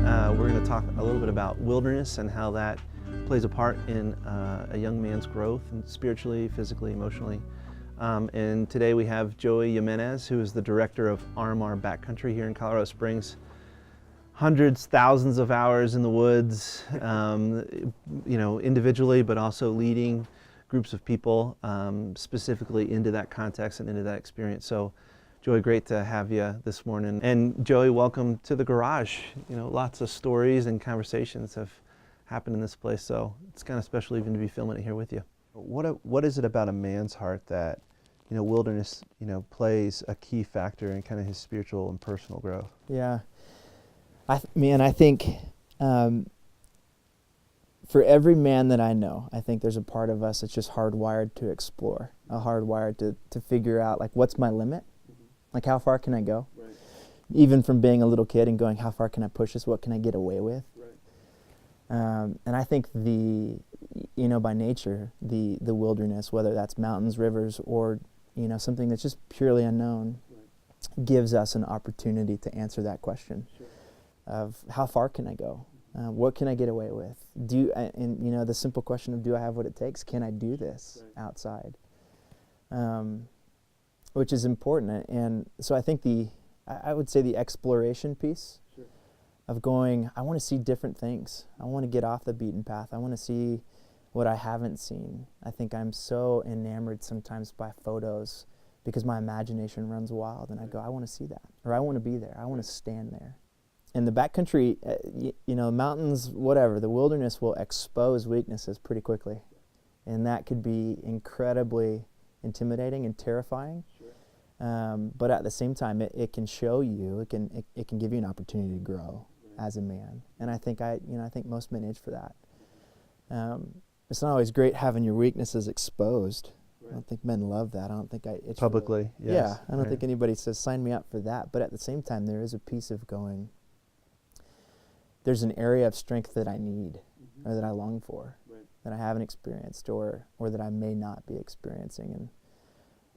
We're going to talk a little bit about wilderness and how that plays a part in a young man's growth, and spiritually, physically, emotionally. And today we have Joey Jimenez, who is the director of RMR Backcountry here in Colorado Springs. Hundreds, thousands of hours in the woods, individually, but also leading groups of people specifically into that context and into that experience. So, Joey, great to have you this morning. And Joey, welcome to the garage. Lots of stories and conversations have happened in this place, so it's kind of special even to be filming it here with you. What is it about a man's heart that, wilderness, plays a key factor in kind of his spiritual and personal growth? Yeah. I think for every man that I know, I think there's a part of us that's just hardwired to explore, hardwired to figure out, like, what's my limit? Like, how far can I go? Right. Even from being a little kid and going, how far can I push this? What can I get away with? Right. And I think by nature, the wilderness, whether that's mountains, rivers, or, something that's just purely unknown, right, gives us an opportunity to answer that question. Sure. Of how far can I go? What can I get away with? The simple question of, do I have what it takes? Can I do this outside? Which is important. And so I think I would say the exploration piece, sure, of going, I want to see different things. I want to get off the beaten path. I want to see what I haven't seen. I think I'm so enamored sometimes by photos because my imagination runs wild, and I go, I want to see that, or I want to be there. I want to stand there. In the backcountry, mountains, whatever, the wilderness will expose weaknesses pretty quickly. And that could be incredibly intimidating and terrifying. Sure. But at the same time, it can show you, it can give you an opportunity to grow, right, as a man. And I think I think most men itch for that. It's not always great having your weaknesses exposed. Right. I don't think men love that. I don't think I itch publicly. Yes. Yeah, I don't think anybody says, sign me up for that. But at the same time, there is a piece of going, there's an area of strength that I need, or that I long for, right, that I haven't experienced, or that I may not be experiencing. And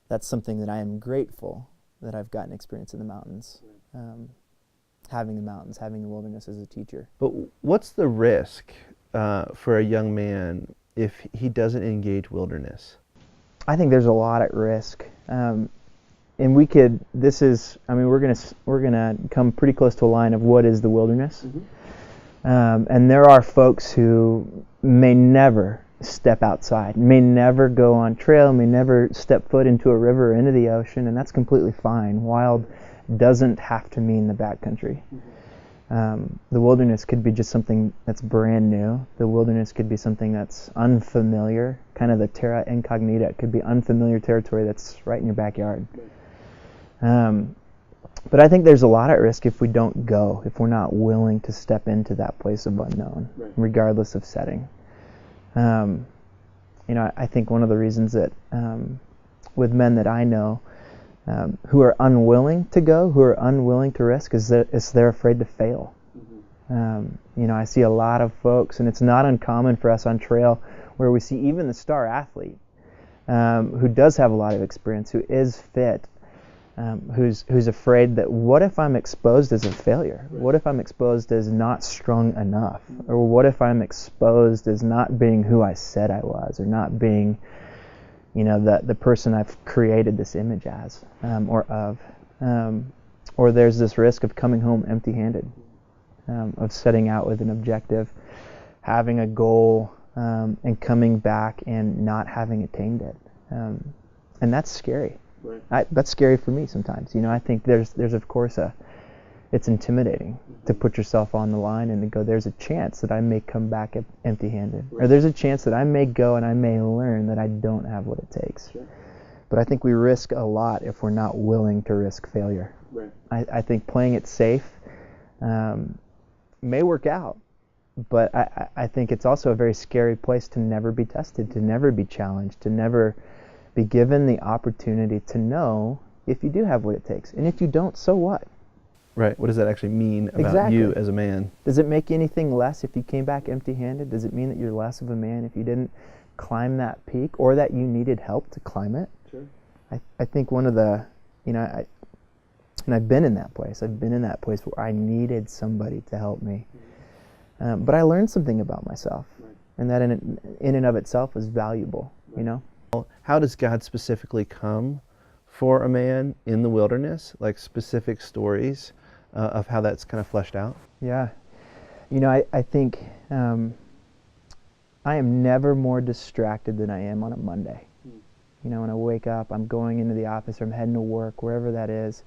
that's something that I am grateful that I've gotten experience in the mountains. Right. Having the mountains, having the wilderness as a teacher. But what's the risk for a young man if he doesn't engage wilderness? I think there's a lot at risk. And we're gonna come pretty close to a line of what is the wilderness. Mm-hmm. And there are folks who may never step outside, may never go on trail, may never step foot into a river or into the ocean, and that's completely fine. Wild doesn't have to mean the backcountry. Mm-hmm. The wilderness could be just something that's brand new. The wilderness could be something that's unfamiliar, kind of the terra incognita. It could be unfamiliar territory that's right in your backyard. But I think there's a lot at risk if we don't go, if we're not willing to step into that place of unknown, right, regardless of setting. I think one of the reasons that with men that I know who are unwilling to go, who are unwilling to risk, is that they're afraid to fail. Mm-hmm. I see a lot of folks, and it's not uncommon for us on trail, where we see even the star athlete who does have a lot of experience, who is fit, who's afraid that, what if I'm exposed as a failure? Right. What if I'm exposed as not strong enough? Mm-hmm. Or what if I'm exposed as not being who I said I was, or not being, the person I've created this image as, or of. Or there's this risk of coming home empty-handed, of setting out with an objective, having a goal, and coming back and not having attained it. And that's scary. Right. That's scary for me sometimes. I think there's of course it's intimidating, mm-hmm, to put yourself on the line and to go, there's a chance that I may come back empty-handed. Right. Or there's a chance that I may go and I may learn that I don't have what it takes. Sure. But I think we risk a lot if we're not willing to risk failure. Right. I think playing it safe may work out, but I think it's also a very scary place to never be tested, to never be challenged, to never be given the opportunity to know if you do have what it takes. And if you don't, so what? Right. What does that actually mean about you as a man? Does it make anything less if you came back empty-handed? Does it mean that you're less of a man if you didn't climb that peak, or that you needed help to climb it? Sure. I think one of the, and I've been in that place. I've been in that place where I needed somebody to help me. Mm-hmm. But I learned something about myself, Right. and that in and of itself was valuable, you know? How does God specifically come for a man in the wilderness? Like specific stories of how that's kind of fleshed out? Yeah. You know, I think I am never more distracted than I am on a Monday. You know, when I wake up, I'm going into the office or I'm heading to work, wherever that is,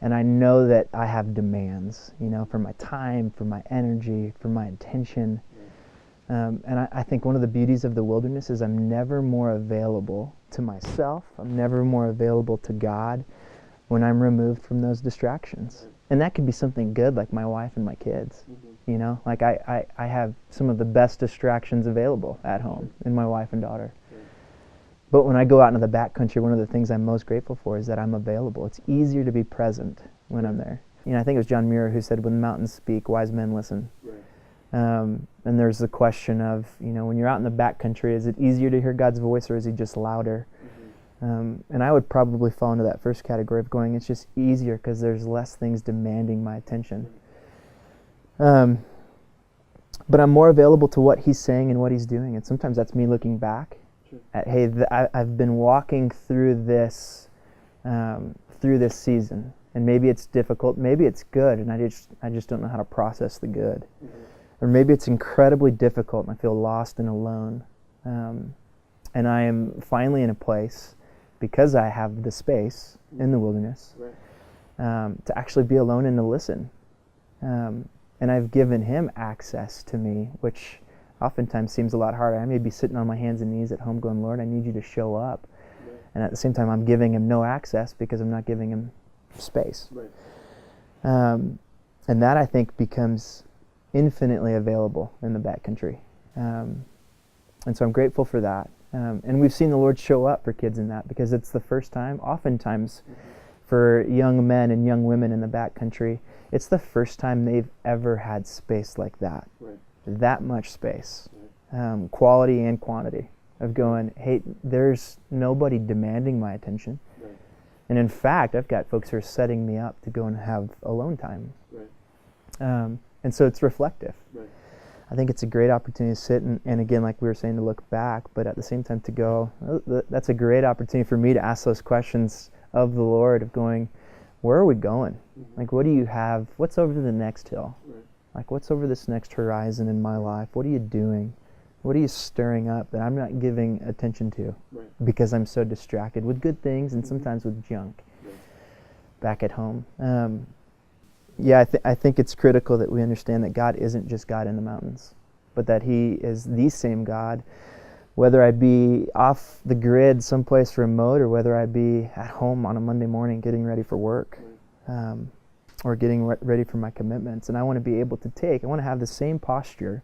and I know that I have demands, you know, for my time, for my energy, for my attention. And I think one of the beauties of the wilderness is I'm never more available to myself. I'm never more available to God when I'm removed from those distractions. And that could be something good, like my wife and my kids. You know, like I have some of the best distractions available at home in my wife and daughter. But when I go out into the backcountry, one of the things I'm most grateful for is that I'm available. It's easier to be present when I'm there. You know, I think it was John Muir who said, "When the mountains speak, wise men listen." And there's the question of, you know, when you're out in the backcountry, is it easier to hear God's voice or is he just louder? And I would probably fall into that first category of going, it's just easier because there's less things demanding my attention. But I'm more available to what he's saying and what he's doing. And sometimes that's me looking back at, hey, I've been walking through this season. And maybe it's difficult, maybe it's good, and I just don't know how to process the good. Or maybe it's incredibly difficult and I feel lost and alone. And I am finally in a place, because I have the space in the wilderness, to actually be alone and to listen. And I've given him access to me, which oftentimes seems a lot harder. I may be sitting on my hands and knees at home going, Lord, I need you to show up. And at the same time, I'm giving him no access because I'm not giving him space. And that, I think, becomes infinitely available in the backcountry. And so I'm grateful for that. And we've seen the Lord show up for kids in that, because it's the first time, oftentimes, for young men and young women in the backcountry, it's the first time they've ever had space like that. That much space. Quality and quantity. Of going, hey, there's nobody demanding my attention. And in fact, I've got folks who are setting me up to go and have alone time. And so it's reflective. I think it's a great opportunity to sit and again, like we were saying, to look back, but at the same time to go, that's a great opportunity for me to ask those questions of the Lord, of going, where are we going? Like, what do you have? What's over the next hill? Like, what's over this next horizon in my life? What are you doing? What are you stirring up that I'm not giving attention to because I'm so distracted with good things and sometimes with junk back at home? I think it's critical that we understand that God isn't just God in the mountains, but that he is the same God, whether I be off the grid someplace remote or whether I be at home on a Monday morning getting ready for work or getting ready for my commitments. And I want to be able to I want to have the same posture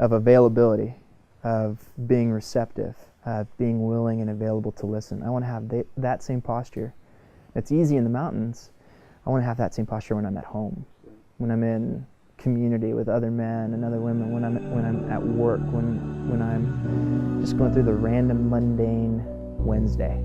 of availability, of being receptive, of being willing and available to listen. I want to have that same posture. It's easy in the mountains. I want to have that same posture when I'm at home, when I'm in community with other men and other women, when I'm at work, when I'm just going through the random mundane Wednesday.